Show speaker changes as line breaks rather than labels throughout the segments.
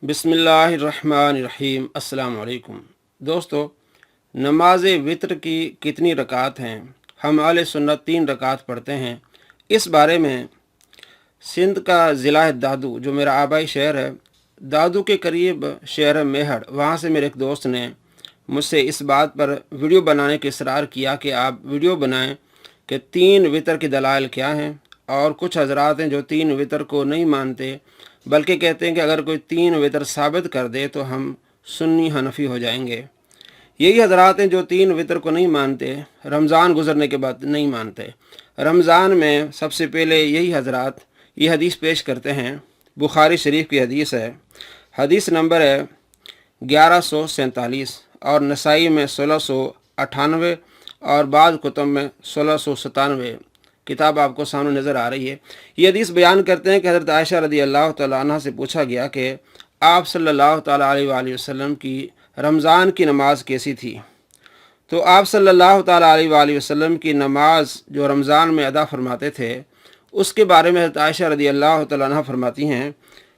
बिस्मिल्लाहिर्रहमानिर्रहीम। अस्सलाम वालेकुम। दोस्तों, नमाज वितर की कितनी रकात हैं? हम अहले सुन्नत 3 रकात पढ़ते हैं। इस बारे में सिंध का ज़िला है दादू, जो मेरा आबाई शहर है, दादू के करीब शहर है मेहड़। वहाँ से मेरे एक दोस्त ने मुझसे इस बात पर वीडियो बनाने का इसरार किया कि आप वीडियो बनाएं कि 3 वितर की दलाइल क्या हैं। और कुछ हजरात हैं जो 3 वितर को नहीं मानते, बल्कि कहते हैं कि अगर कोई 3 वितर साबित कर दे तो हम सुन्नी हनफी हो जाएंगे। यही हजरात हैं जो 3 वितर को नहीं मानते, रमज़ान गुजरने के बाद नहीं मानते। रमज़ान में सबसे पहले यही हजरात ये हदीस पेश करते हैं। बुखारी शरीफ की हदीस है, हदीस नंबर है 1147 और नसाई में 1698 और बाद कुतुब में 1697। किताब आपको सामने नज़र आ रही है। ये हदीस बयान करते हैं कि हज़रत आयशा रदी अल्लाह तआला अन्हा से पूछा गया कि आप सल्लल्लाहु तआला अलैहि वसल्लम की रमज़ान की नमाज कैसी थी। तो आप सल्लल्लाहु तआला अलैहि वसल्लम की नमाज जो रमज़ान में अदा फरमाते थे, उसके बारे में हज़रत आयशा रदी अल्लाह तआला अन्हा फरमाती हैं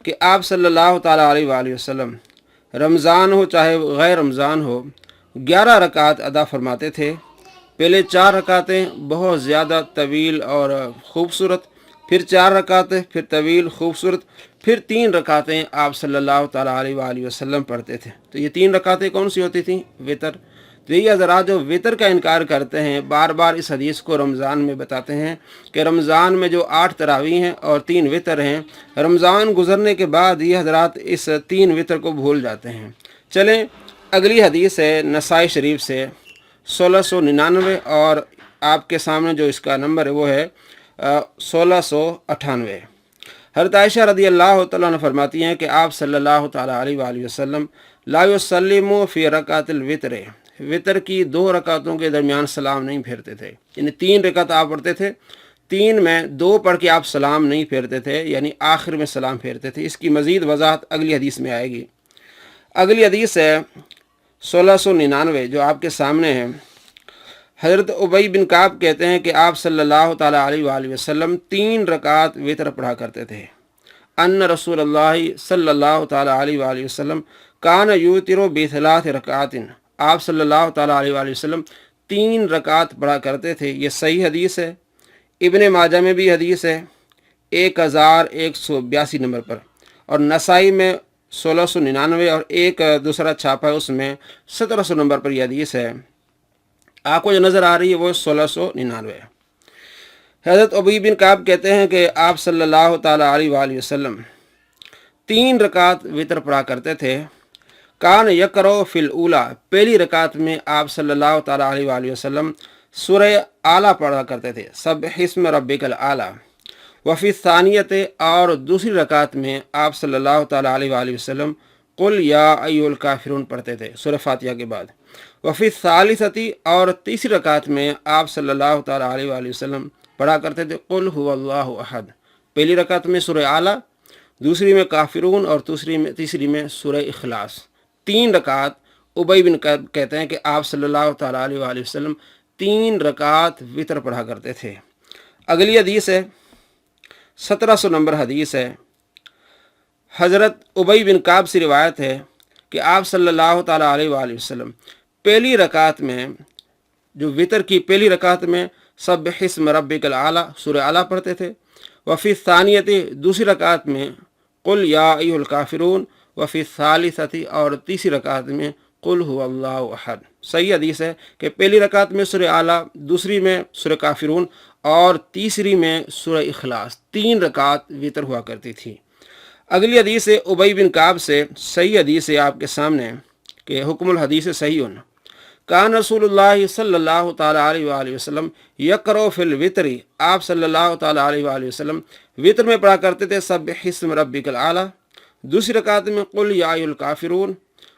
कि आप सल्लल्लाहु तआला अलैहि वसल्लम रमज़ान हो चाहे गैर रमज़ान हो 11 रकात अदा फरमाते थे। पहले 4 रकातें बहुत ज़्यादा तवील और ख़ूबसूरत, फिर 4 रकातें, फिर तवील ख़ूबसूरत, फिर 3 रकातें आप सल्लल्लाहु तआला अलैहि वसल्लम पढ़ते थे। तो ये 3 रकातें कौन सी होती थीं? वितर। तो यही हज़रात जो वितर का इनकार करते हैं, बार बार इस हदीस को रमज़ान में बताते हैं कि रमज़ान में जो 8 तरावी हैं और 3 वितर हैं, रमज़ान गुजरने के बाद ये हज़रात इस 3 वितर को भूल जाते हैं। चलें, अगली हदीस है नसाई शरीफ से 1699 और आपके सामने जो इसका नंबर है वो है 1698। हज़रत आयशा रदी अल्लाह तआला अन्हा फरमाती हैं कि आप सल्लल्लाहु तआला अलैहि वसल्लम ला युसल्लिमु फ़ी रकातिल वितर, वितर की 2 रकातों के दरमियान सलाम नहीं फेरते थे। यानी 3 रकात आप पढ़ते थे, 3 में 2 पढ़ के आप सलाम नहीं फेरते थे, यानी आखिर में सलाम फेरते थे। इसकी मज़ीद वजाहत अगली हदीस में आएगी। अगली हदीस है 1699 जो आपके सामने है। हज़रत उबई बिन काब कहते हैं कि आप सल्लल्लाहु तआला अलैहि वसल्लम 3 रकात वितर पढ़ा करते थे। अन्न रसूलुल्लाह सल्लल्लाहु तआला अलैहि वसल्लम कान यूतिरु बिसलात रकातिन, आप सल्लल्लाहु तआला अलैहि वसल्लम 3 रकात पढ़ा करते थे। ये सही हदीस है। इब्ने माजा में भी हदीस है 1182 नंबर पर, और नसाई में 1699 और एक दूसरा छापा है उसमें 1700 नंबर पर यह हदीस है। आपको जो नज़र आ रही है वो 1699 है। हज़रत उबई बिन काब कहते हैं कि आप सल्लल्लाहु तआला अलैहि वसल्लम 3 रकात वितर पढ़ा करते थे। कान यकरो फिल उला, पहली रकात में आप सल्लल्लाहु तआला अलैहि वसल्लम सूरह आला पढ़ा करते थे, सब्बिहिस्म रब्बिकल आला। वफ़ी सानियत, और दूसरी रकात में आप सल्लल्लाहु तआला अलैहि वसल्लम कुल या अय्युल काफिरून पढ़ते थे सूरह फातिहा के बाद। वफ़ी सालिसती, और तीसरी रकात में आप सल्लल्लाहु तआला अलैहि वसल्लम पढ़ा करते थे कुल हुवल्लाहु अहद। पहली रकात में सूरह आला, दूसरी में काफिरून और तीसरी में सूरह इखलास। 3 रकात उबई बिन काब कहते हैं कि आप सल्लल्लाहु तआला अलैहि वसल्लम 3 रकात वितर पढ़ा करते थे। अगली हदीस है 1700 नंबर हदीस है। हज़रत उबई बिन काब से रिवायत है कि आप सल्लल्लाहु तआला अलैहि वसल्लम पहली रकात में, जो वितर की पहली रकात में सब्बिहिस्म रब्बिकल आला सूरह आला पढ़ते थे। वफ़ी सानियती, दूसरी रकात में कुल या अय्युहल काफिरून। वफ़ी सालिसती, और तीसरी रकात में कुल हुवल्लाहु अहद। सही हदीस है कि पहली रकात में सूरह आला, दूसरी में सूरह काफिरून और तीसरी में सूरह इखलास। 3 रकात वितर हुआ करती थी। अगली हदीस है उबई बिन काब से, सही हदीस है आपके सामने कि हुक्मुल हदीस सहीउन। कान रसूलुल्लाह सल्लल्लाहु तआला अलैहि वसल्लम यक़रउ फिल वितरी, आप सल्लल्लाहु तआला अलैहि वसल्लम वितर में पढ़ा करते थे सब्बिहिस्म रब्बिकल आला, दूसरी रकात में कुल या अय्युल काफिरून।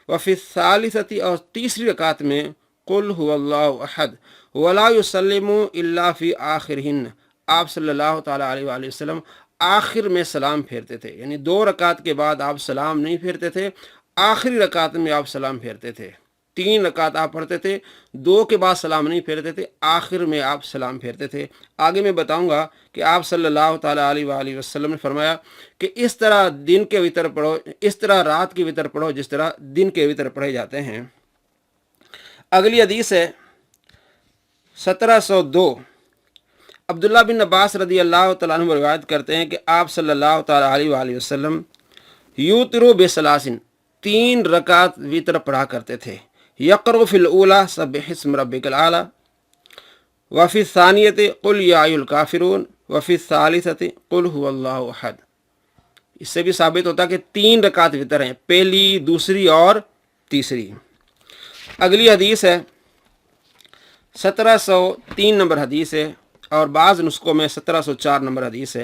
वफ़ी सालिसती, और तीसरी रकात में कुल हुवल्लाहु अहद वला युसल्लिमु इल्ला फ़ी आखिरिहिन, आप सल्लल्लाहु तआला अलैहि वसल्लम आखिर में सलाम फेरते थे। यानी 2 रकात के बाद आप सलाम नहीं फेरते थे, आखिरी रकात में आप सलाम फेरते थे। 3 रकात आप पढ़ते थे, 2 के बाद सलाम नहीं फेरते थे, आखिर में आप सलाम फेरते थे। आगे मैं बताऊंगा कि आप सल्लल्लाहु ताला अलैहि वसल्लम ने फरमाया कि इस तरह दिन के वितर पढ़ो, इस तरह रात के वितर पढ़ो जिस तरह दिन के वितर पढ़े जाते हैं। अगली हदीस है 1702। अब्दुल्ला बिन अब्बास रदी अल्लाह तआला अन्हु रिवायत करते हैं कि आप सल्लल्लाहु ताला अलैहि वसल्लम यूतिरू बिसलासिन 3 रकात वितर पढ़ा करते थे। यक़रउ फिल ऊला सब्बिहिस्म रब्बिकल आला व फी सानियति कुल या अय्युल काफिरून व फी सालिसति कुल हुवल्लाहु अहद। इससे भी साबित होता कि 3 रकात वितर हैं, पहली, दूसरी और तीसरी। अगली हदीस है 1703 नंबर हदीस है और बाज़ नुस्खों में 1704 नंबर हदीस है।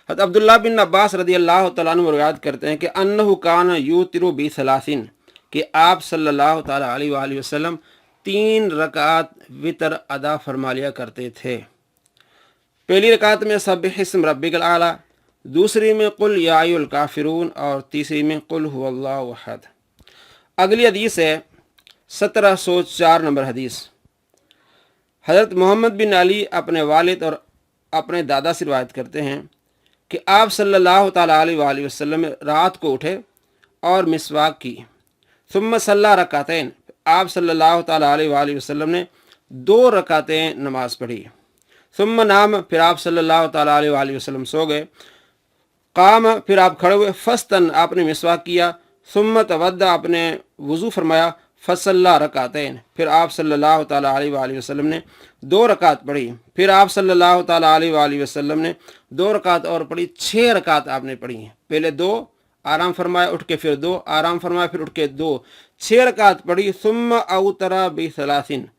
हज़रत अब्दुल्ला बिन अब्बास रदी अल्लाह तआला अन्हु रिवायत करते हैं कि अन्नहु कान यूतिरू बि सलासिन, कि आप सल्लल्लाहु ताला अलैहि वसल्लम 3 रकात वितर अदा फरमा लिया करते थे। पहली रकात में सब्बिहिस्म रब्बिकल आला, दूसरी में कुल या अय्युल काफिरून और तीसरी में कुल हुवल्लाहु अहद। अगली हदीस है 1704 नंबर हदीस। हज़रत मोहम्मद बिन अली अपने वालिद और अपने दादा से रिवायत करते हैं कि आप सल्लल्लाहु ताला अलैहि वसल्लम रात को उठे और मिसवाक की, सुम्मा सल्ला रकातैन, आप सल्लल्लाहु ताला अलैहि वसल्लम ने 2 रकातें नमाज पढ़ी। सुम्मा नाम, फिर आप सल्लल्लाहु ताला अलैहि वसल्लम सो गए। काम, फिर आप खड़े हुए। फस्तन, आपने मिसवाक किया। सुम्मा तवद्दा, आपने वज़ू फरमाया। फसल्ला रकातैन, फिर आप सल्लल्लाहु ताला अलैहि वसल्लम ने 2 रकात पढ़ी। फिर आप सल्लल्लाहु ताला अलैहि वसल्लम ने 2 रकात और पढ़ी। 6 रकात आपने पढ़ी। पहले 2 आराम फरमाया, उठ के फिर 2 आराम फरमाया, फिर उठ के 2, 6 रकात पढ़ी। सुम्मा अवतरा बिसलासिन,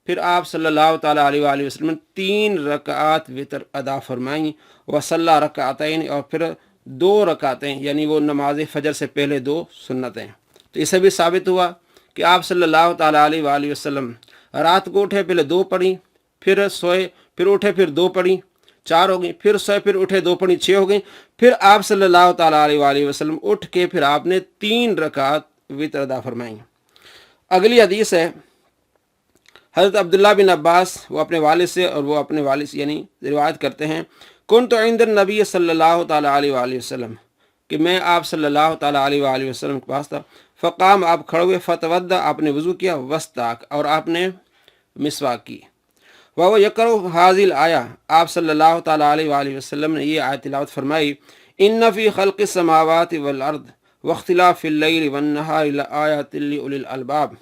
फिर आप सल्लल्लाहु ताला अलैहि वसल्लम ने 3 रकात वितर अदा फरमाई। वसल्ला रकातैन, और फिर 2 रकातें, यानी वो नमाज फजर से पहले 2 सुन्नतें। तो इससे भी साबित हुआ कि आप सल्लल्लाहु ताला अलैहि वसल्लम रात को उठे, पहले 2 पढ़ी, फिर सोए, फिर उठे, फिर 2 पढ़ी, 4 हो गई, फिर सोए, फिर उठे, 2 पढ़ी, 6 हो गई। फिर आप सल्लल्लाहु ताला अलैहि वसल्लम उठ के फिर आपने 3 रकात वितर अदा फरमाई। अगली हदीस है हज़रत अब्दुल्ला बिन अब्बास, वो अपने वालिद से और वो अपने वालिद से यानी रिवायत करते हैं, कुन्तु इंद नबी सल्लल्लाहु ताला अलैहि वसल्लम, कि मैं आप सल्लल्लाहु ताला अलैहि वसल्लम के पास था। फ़क़ाम, आप खड़े हुए। फ़तवद्दा, आपने वज़ू किया। वस्ताक, और आपने मिसवाक की। वह यकरो हाजिल आया, आप सल्लल्लाहु ताला अलैहि वसल्लम ने ये आयत तिलावत फरमाई, इन्ना फ़ी ख़ल्क़िस समावाति वल अर्द वख्तिलाफ़िल लैलि वन नहारि लआयातिल लिउलिल अलबाब।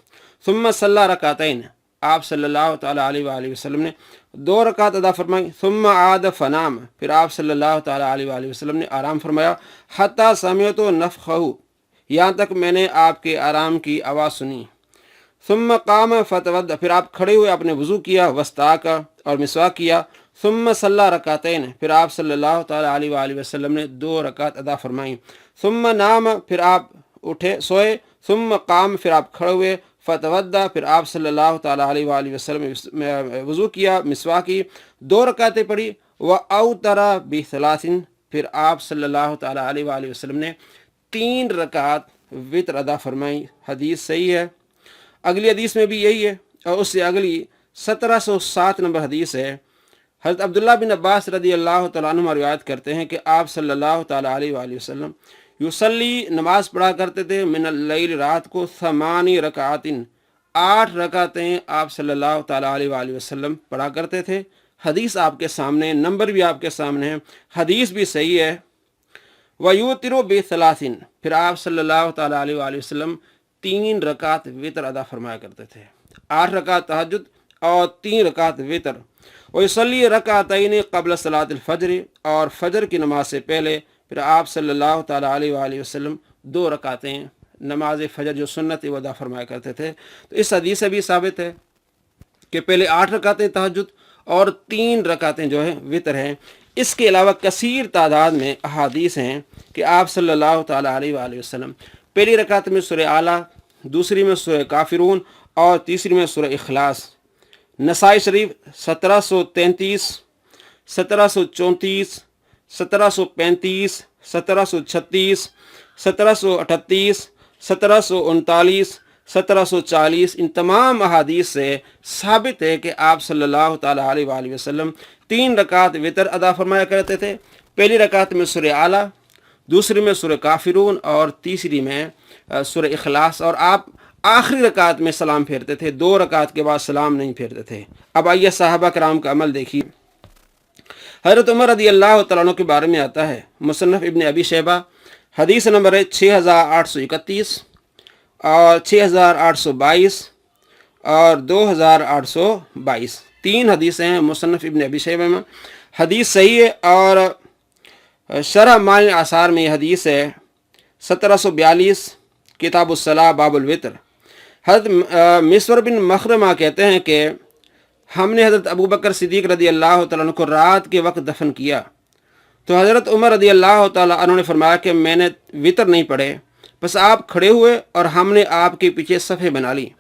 सुम्मा सल्ला रकातैन, आप सल्लल्लाहु ताला अलैहि वसल्लम ने 2 रकात अदा फरमाई। सुम्मा आद फनाम, फिर आप सल्लल्लाहु ताला अलैहि वसल्लम ने आराम फरमाया। हत्ता समिअतु नफ़ख़हु, यहाँ तक मैंने आपके आराम की आवाज़ सुनी। सुम्मा काम फ़तवद्दा, फिर आप खड़े हुए, आपने वज़ू किया। वस्ताक, और मिसवाक किया। सुम्मा सल्ला रकातैन, फिर आप सल्लल्लाहु ताला अलैहि वसल्लम ने 2 रकात अदा फरमाई। सुम्मा नाम, फिर आप उठे, सोए। सुम्मा काम, फिर आप खड़े हुए। फ़तवद्दा, फिर आप सल्लल्लाहु ताला अलैहि वसल्लम वज़ू किया, मिसवाक की, 2 रकातें पढ़ी। व अवतरा बिसलासिन, फिर आप सल्लल्लाहु ताला अलैहि वसल्लम ने 3 रकात वितर अदा फरमाई। हदीस सही है। अगली हदीस में भी यही है, और उससे अगली 1707 नंबर हदीस है। हज़रत अब्दुल्ला बिन अब्बास रदी अल्लाह तआला अन्हुमा रिवायत करते हैं कि आप सल्लल्लाहु ताला अलैहि वसल्लम युसल्ली, नमाज पढ़ा करते थे, मिनल लैल, रात को, 8 रकातिन, 8 रकातें आप सल्लल्लाहु ताला अलैहि वसल्लम पढ़ा करते थे। हदीस आपके सामने, नंबर भी आपके सामने है, हदीस भी सही है। वयूतिरू बिसलासिन, फिर आप सल्लल्लाहु ताला अलैहि वसल्लम 3 रकात वितर अदा फरमाया करते थे। 8 रकात तहज्जुद और 3 रकात वितर। वयुसल्ली रकातैन क़ब्ल सलातिल फ़ज्र, और फजर की नमाज से पहले फिर आप सल्लल्लाहु ताला अलैहि वसल्लम 2 रकातें नमाज फजर जो सुन्नत वो अदा फरमाया करते थे। तो इस हदीस से भी साबित है कि पहले 8 रकातें तहज्जुद और 3 रकातें जो है वितर हैं। इसके अलावा कसीर तादाद में अहादीस हैं कि आप सल्लल्लाहु ताला अलैहि वसल्लम पहली रकात में सूरह आला, दूसरी में सूरह काफिरून और तीसरी में सूरह इखलास। नसाई शरीफ 1733, 1734, 1735, 1736, 1738, 1739, 1740 इन तमाम अहादीस से साबित है कि आप सल्लल्लाहु ताला अलैहि वसल्लम 3 रकात वितर अदा फरमाया करते थे। पहली रकात में सूरह आला, दूसरी में सूरह काफिरून और तीसरी में सूरह इखलास, और आप आखिरी रकात में सलाम फेरते थे, 2 रकात के बाद सलाम नहीं फेरते थे। अब आइए सहाबा कराम का अमल देखिए। हज़रत उमर रज़ी अल्लाह तआला अन्हु के बारे में आता है मुसन्नफ़ इब्न अबी शैबा, हदीस नंबर है 6831 और 6822 और 2822। 3 हदीसें हैं मुसन्नफ़ इब्न अबी शैबा में। हदीस सही है और शरह मानी आसार में यह हदीस है 1742 किताबुस्सलाह बाबुल वित्र। हज़रत मिस्वर बिन मखरमा कहते हैं कि हमने हज़रत अबू बकर सिद्दीक़ रज़ी अल्लाह तआला अन्हु को रात के वक्त दफन किया, तो हज़रत उमर रज़ी अल्लाह तआला अन्हु ने फरमाया कि मैंने वितर नहीं पढ़े, बस आप खड़े हुए और हमने आपके पीछे सफ़े बना ली।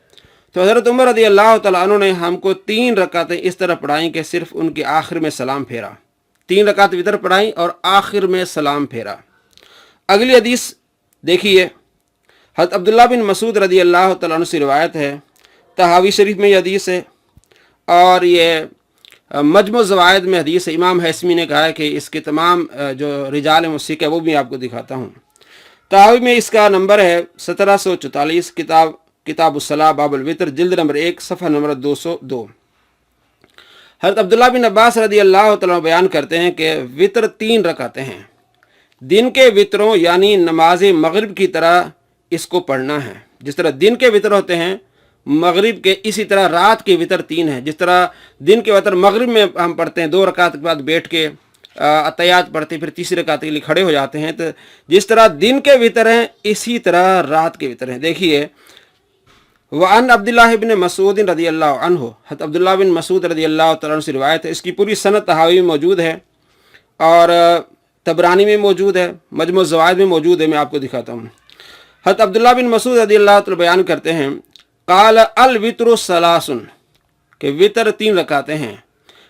तो हज़रत उमर रज़ी अल्लाह तआला अन्हु ने हमको 3 रकातें इस तरह पढ़ाई कि सिर्फ उनके आखिर में सलाम फेरा। 3 रकात वितर पढ़ाई और आखिर में सलाम फेरा। अगली हदीस देखिए, हज़रत अब्दुल्लाह बिन मसूद रज़ी अल्लाह तआला अन्हु से रिवायत है, तहावी शरीफ में यह हदीस है और ये मजमू ज़वाइद में हदीस है। इमाम हैसमी ने कहा है कि इसके तमाम जो रिजाल मुस्सिक है वो भी आपको दिखाता हूँ। तहावी में इसका नंबर है 1744 किताबुस्सलाह बाबुल वित्र, जिल्द नंबर 1 सफ़ा नंबर 202। हज़रत अब्दुल्लाह बिन अब्बास रज़ी अल्लाह तआला बयान करते हैं कि वित्र 3 रकातें हैं। दिन के वित्रों यानी नमाज मगरिब की तरह इसको पढ़ना है। जिस तरह दिन के वितर होते हैं मगरिब के, इसी तरह रात के वितर 3 हैं। जिस तरह दिन के वितर मगरिब में हम पढ़ते हैं, 2 रकात के बाद बैठ के अतयात पढ़ते, फिर तीसरी रकात के लिए खड़े हो जाते हैं, तो जिस तरह दिन के वितर हैं इसी तरह रात के वितर हैं। देखिए, वअन अब्दुल्लाह इब्न मसूद रज़ी अल्लाह अन्हु, हज़रत अब्दुल्लाह बिन मसूद रज़ी अल्लाह तआला अन्हु से रिवायत है। इसकी पूरी सनद तहावी में मौजूद है और तबरानी में मौजूद है, मजमू ज़वाइद में मौजूद है। मैं आपको दिखाता हूँ। हज़रत अब्दुल्लाह बिन मसूद रज़ी अल्लाह तआला बयान करते हैं, काल अल वित्रु सलासुन, के वितर 3 रकातें हैं,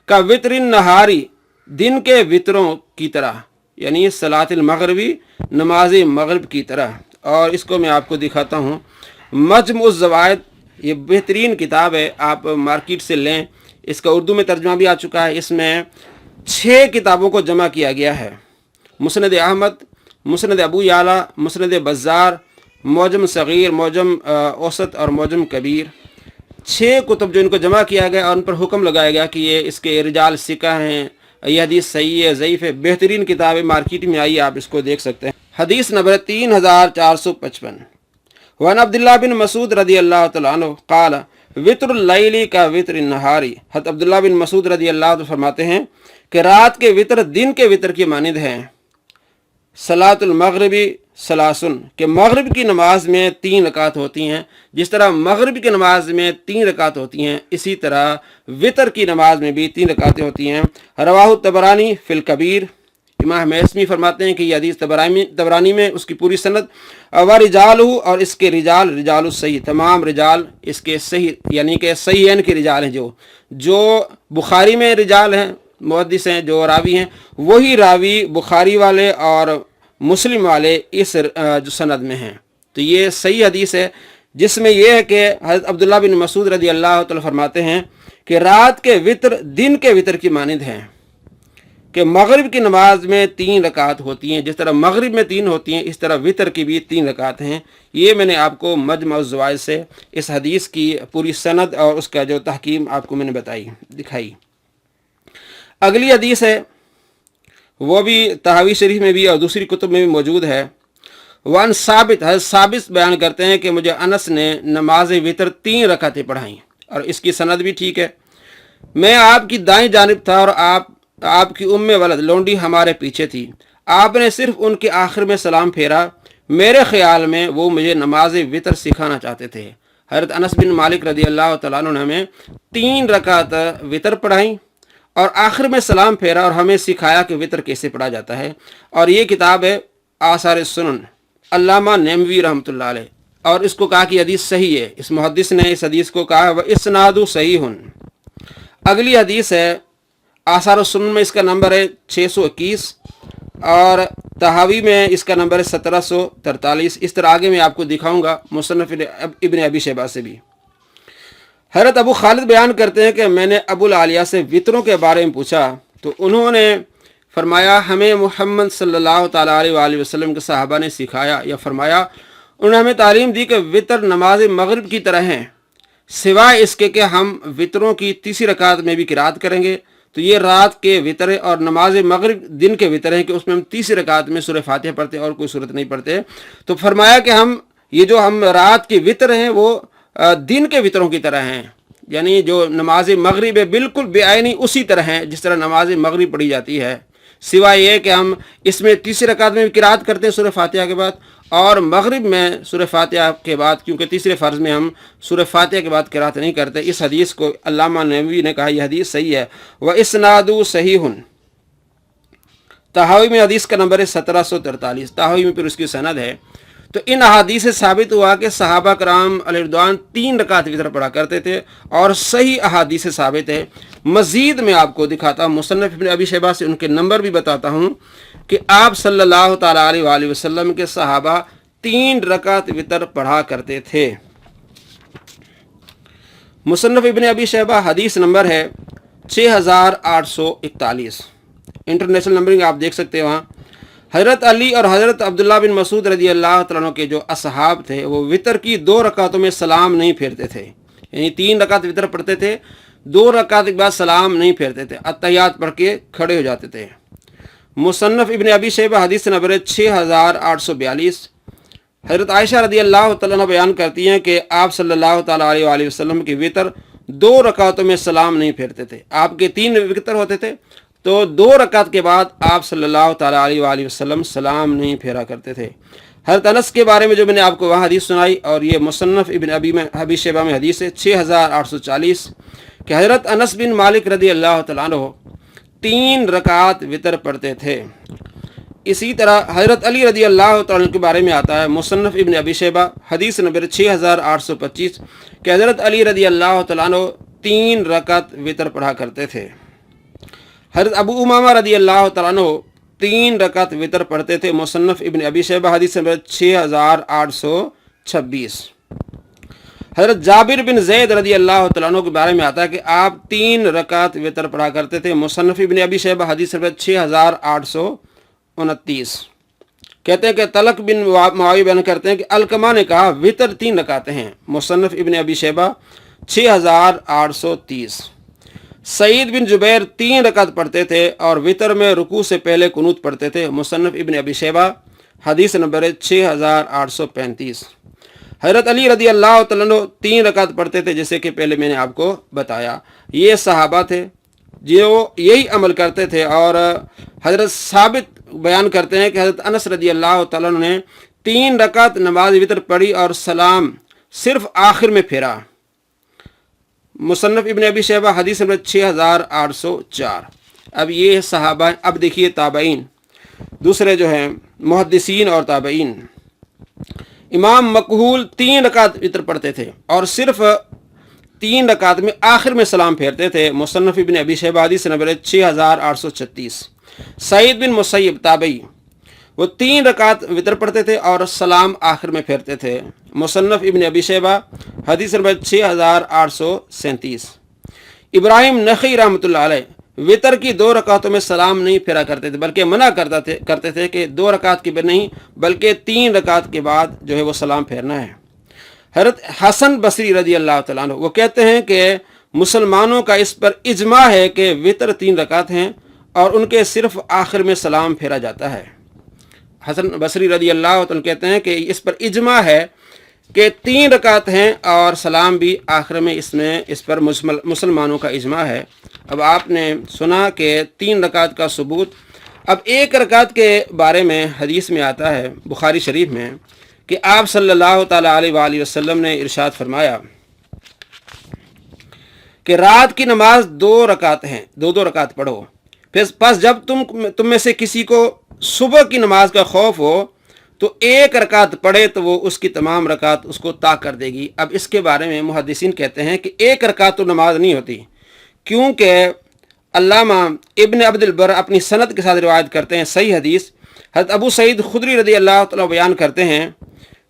का वित्रिन नहारी, दिन के वितरों की तरह, यानी सलातिल मगरिबी, नमाज मगरिब की तरह। और इसको मैं आपको दिखाता हूँ। मजमू ज़वाइद ये बेहतरीन किताब है, आप मार्केट से लें। इसका उर्दू में तर्जुमा भी आ चुका है। इसमें 6 किताबों को जमा किया गया है। मुस्नद अहमद, मुस्नद अबू याला, मुस्नद बज़्ज़ार, मौजम सग़ीर, मौजम औसत और मौजम कबीर, 6 कुतुब जो इनको जमा किया गया और उन पर हुक्म लगाया गया कि ये इसके रिजाल सिका हैं, ये हदीस सही है, ज़ईफ़ है। बेहतरीन किताब है, मार्केट में आई, आप इसको देख सकते हैं। हदीस नंबर 3455। वन अब्दुल्लाह बिन मसूद रज़ी अल्लाह तआला अन्हु क़ाल वित्रुल लैली का वित्रिन नहारी। हज़रत अब्दुल्लाह बिन मसूद रज़ी अल्लाह तआला फरमाते हैं कि रात के वितर दिन के वितर की मानिंद हैं। सलातुल मगरिबी सलासुन, के मगरिब की नमाज में 3 रकात होती हैं। जिस तरह मगरिब की नमाज में 3 रकात होती हैं, इसी तरह वितर की नमाज में भी 3 रकातें होती हैं। रवाहु तबरानी फिल कबीर, इमाम हैसमी फरमाते हैं कि यह हदीस तबरानी में उसकी पूरी सनद व रिजालहु, और इसके रिजाल रिजालु सही, तमाम रिजाल इसके सही यानी कि सहीहैन के रिजाल हैं। जो बुखारी में रिजाल हैं, मुहद्दिस हैं, जो रावी हैं, वही रावी बुखारी वाले और मुस्लिम वाले इस जो सनद में हैं। तो ये सही हदीस है, जिसमें यह है कि हज़रत अब्दुल्लाह बिन मसूद रज़ी अल्लाह तआला फरमाते हैं कि रात के वितर दिन के वितर की मानिंद हैं, कि मगरिब की नमाज में 3 रकात होती हैं। जिस तरह मगरिब में 3 होती हैं, इस तरह वितर की भी 3 रकात हैं। ये मैंने आपको मजमू ज़वाइद से इस हदीस की पूरी सनद और उसका जो तहकीम आपको मैंने दिखाई। अगली हदीस है, वो भी तहावी शरीफ में भी और दूसरी कुतुब में भी मौजूद है। वन साबित, हज़रत साबित बयान करते हैं कि मुझे अनस ने नमाज वितर 3 रकातें पढ़ाई, और इसकी सनद भी ठीक है। मैं आपकी दाईं जानिब था और आपकी उम्मे वलद लोंडी हमारे पीछे थी। आपने सिर्फ उनके आखिर में सलाम फेरा। मेरे ख्याल में वो मुझे नमाज वितर सिखाना चाहते थे। हज़रत अनस बिन मालिक रज़ी अल्लाह तआला अन्हु ने हमें 3 रकात वितर पढ़ाई और आखिर में सलाम फेरा और हमें सिखाया कि वितर कैसे पढ़ा जाता है। और ये किताब है आसार सुनन, अल्लामा नेमवी रहमतुल्लाह अलैह, और इसको कहा कि हदीस सही है। इस मुहद्दिस ने इस हदीस को कहा व इस्नादु सहीहुन। अगली हदीस है आसार सुनन में, इसका नंबर है 621 اور तहावी में इसका नंबर है 1743। इस तरह आगे मैं आपको दिखाऊंगा मुसन्नफ इब्न अबी शैबा से भी। हज़रत अबू खालिद बयान करते हैं कि मैंने अबुल आलिया से वितरों के बारे में पूछा तो उन्होंने फरमाया हमें मोहम्मद सल्लल्लाहु ताला अलैहि वसल्लम के सहाबा ने सिखाया या फरमाया, उन्होंने हमें तालीम दी कि वितर नमाज मगरिब की तरह हैं, सिवाय इसके कि हम वितरों की तीसरी रकात में भी किरात करेंगे। तो ये रात के वितर और नमाज मगरिब दिन के वितर हैं कि उसमें हम तीसरी रकात में सूरह फातिहा पढ़ते और कोई सूरत नहीं पढ़ते। तो फरमाया कि हम रात के वितर हैं वो दिन के वितरों की तरह हैं, यानी जो नमाज मगरिब है बिल्कुल बेआइनी उसी तरह हैं जिस तरह नमाज मगरिब पढ़ी जाती है, सिवाय ये कि हम इसमें तीसरी रकात में भी किरात करते हैं सूरह फातिहा के बाद, और मगरिब में सूरह फातिहा के बाद, क्योंकि तीसरे फ़र्ज़ में हम सूरह फातिहा के बाद किरात नहीं करते। इस हदीस को अल्लामा नबवी ने कहा यह हदीस सही है। व इस्नादु सहीहुन, तहावी में हदीस का नंबर है 1743, तहावी में फिर उसकी सनद है। तो इन अहादीस से साबित हुआ कि सहाबा कराम अलैहिर्रिज़वान 3 रकात वितर पढ़ा करते थे और सही अहादीस से साबित है। मज़ीद मैं आपको दिखाता हूँ मुसन्नफ़ इब्न अबी शैबा से उनके नंबर भी बताता हूँ कि आप सल्लल्लाहु ताला अलैहि वसल्लम के सहाबा 3 रकात वितर पढ़ा करते थे। मुसन्नफ़ इब्न अबी शैबा हदीस नंबर है 6841, इंटरनेशनल नंबरिंग आप देख सकते हैं वहाँ। हज़रत अली और हज़रत अब्दुल्ला बिन मसूद रज़ी अल्लाह तआला अन्हु के जो असहाब थे वो वितर की 2 रकातों में सलाम नहीं फेरते थे, यानी 3 रकात वितर पढ़ते थे, 2 रकात के बाद सलाम नहीं फेरते थे, अत्तहियात पढ़ के खड़े हो जाते थे। मुसन्नफ़ इब्न अबी शैबा हदीस नंबर 6842। हज़रत आयशा रज़ी अल्लाह तआला अन्हा बयान करती हैं कि आप सल्लल्लाहु ताला अलैहि वसल्लम के वितर 2 रकातों में सलाम नहीं फेरते थे। आपके 3 वितर होते थे तो 2 रकात के बाद आप सल्लल्लाहु ताला अलैहि वसल्लम सलाम नहीं फेरा करते थे। हज़रत अनस के बारे में जो मैंने आपको वहाँ हदीस सुनाई, और ये मुसन्नफ़ इब्न अबी शैबा में हदीस है 6840 कि हज़रत अनस बिन मालिक रज़ी अल्लाह तआला अन्हु 3 रकात वितर पढ़ते थे। इसी तरह हज़रत अली रज़ी अल्लाह तआला के बारे में आता है मुसन्नफ़ इब्न अबी शैबा हदीस नंबर 6825 कि हज़रत अली रज़ी अल्लाह तआला अन्हु 3 रकात वितर पढ़ा करते थे। हज़रत अबू उमामा रज़ी अल्लाह तआला अन्हु 3 रकात वितर पढ़ते थे। मुसन्नफ़ इब्न अबी शैबा हदीस नंबर 6826। हज़रत जाबिर बिन ज़ैद रज़ी अल्लाह तआला अन्हु के बारे में आता है कि आप 3 रकात वितर पढ़ा करते थे। मुसन्नफ़ इब्न अबी शैबा हदीस नंबर 6829। कहते हैं कि तलक बिन मुआविया बयान करते हैं कि अलकमा ने कहा वितर 3 रकातें हैं। मुसन्नफ़ इब्न अबी शैबा 6830। सईद बिन जुबैर 3 रकात पढ़ते थे और वितर में रुकू से पहले कुनूत पढ़ते थे। मुसन्नफ़ इब्न अबी शैबा हदीस नंबर 6835। हज़रत अली रज़ी अल्लाह तआला अन्हु 3 रकात पढ़ते थे, जैसे कि पहले मैंने आपको बताया। ये सहाबा थे जो यही अमल करते थे। और हज़रत साबित बयान करते हैं कि हज़रत अनस रज़ी अल्लाह तआला अन्हु ने 3 रकात नमाज वितर पढ़ी और सलाम सिर्फ आखिर में फेरा। मुसन्नफ़ इब्न अबी शैबा हदीस नंबर 6804। अब ये सहाबा। अब देखिए ताबईन, दूसरे जो हैं मुहद्दिसीन और ताबईन। इमाम मकहूल 3 रकात वितर पढ़ते थे और सिर्फ 3 रकात में आखिर में सलाम फेरते थे। मुसन्नफ़ इब्न अबी शैबा हदीस नंबर 6836। सईद बिन मुसैयब ताबई, वो 3 रकात वितर पढ़ते थे और सलाम आखिर में फेरते थे। मुसन्नफ़ इब्न अबी शैबा हदीस नंबर 6837। इब्राहिम नखी रहमतुल्लाह अलैह वितर की 2 रकातों में सलाम नहीं फेरा करते थे, बल्कि मना करते थे कि 2 रकात के बाद नहीं, बल्कि 3 रकात के बाद जो है वो सलाम फेरना है। हज़रत हसन बसरी रज़ी अल्लाह तआला अन्हु वो कहते हैं कि मुसलमानों का इस पर इजमा है कि वितर 3 रकात हैं और उनके सिर्फ आखिर में सलाम फेरा जाता है। हसन बसरी रज़ी अल्लाह तआला कहते हैं कि इस पर इजमा है कि 3 रकात हैं और सलाम भी आखिर में, इस पर मुसलमानों का इजमा है। अब आपने सुना कि 3 रकात का सबूत। अब 1 रकात के बारे में हदीस में आता है बुखारी शरीफ में कि आप सल्लल्लाहु ताला अलैहि वसल्लम ने इरशाद फरमाया कि रात की नमाज 2 रकात हैं, 2-2 रकात पढ़ो। फिर बस जब तुम में से किसी को सुबह की नमाज का खौफ हो तो 1 रकात पढ़े तो वो उसकी तमाम रकात उसको ता कर देगी। अब इसके बारे में मुहद्दिसीन कहते हैं कि 1 रकात तो नमाज नहीं होती, क्योंकि علامہ ابن عبد البر اپنی سند کے ساتھ روایت کرتے ہیں صحیح حدیث، حضرت ابو سعید خدری رضی اللہ تعالیٰ بیان کرتے ہیں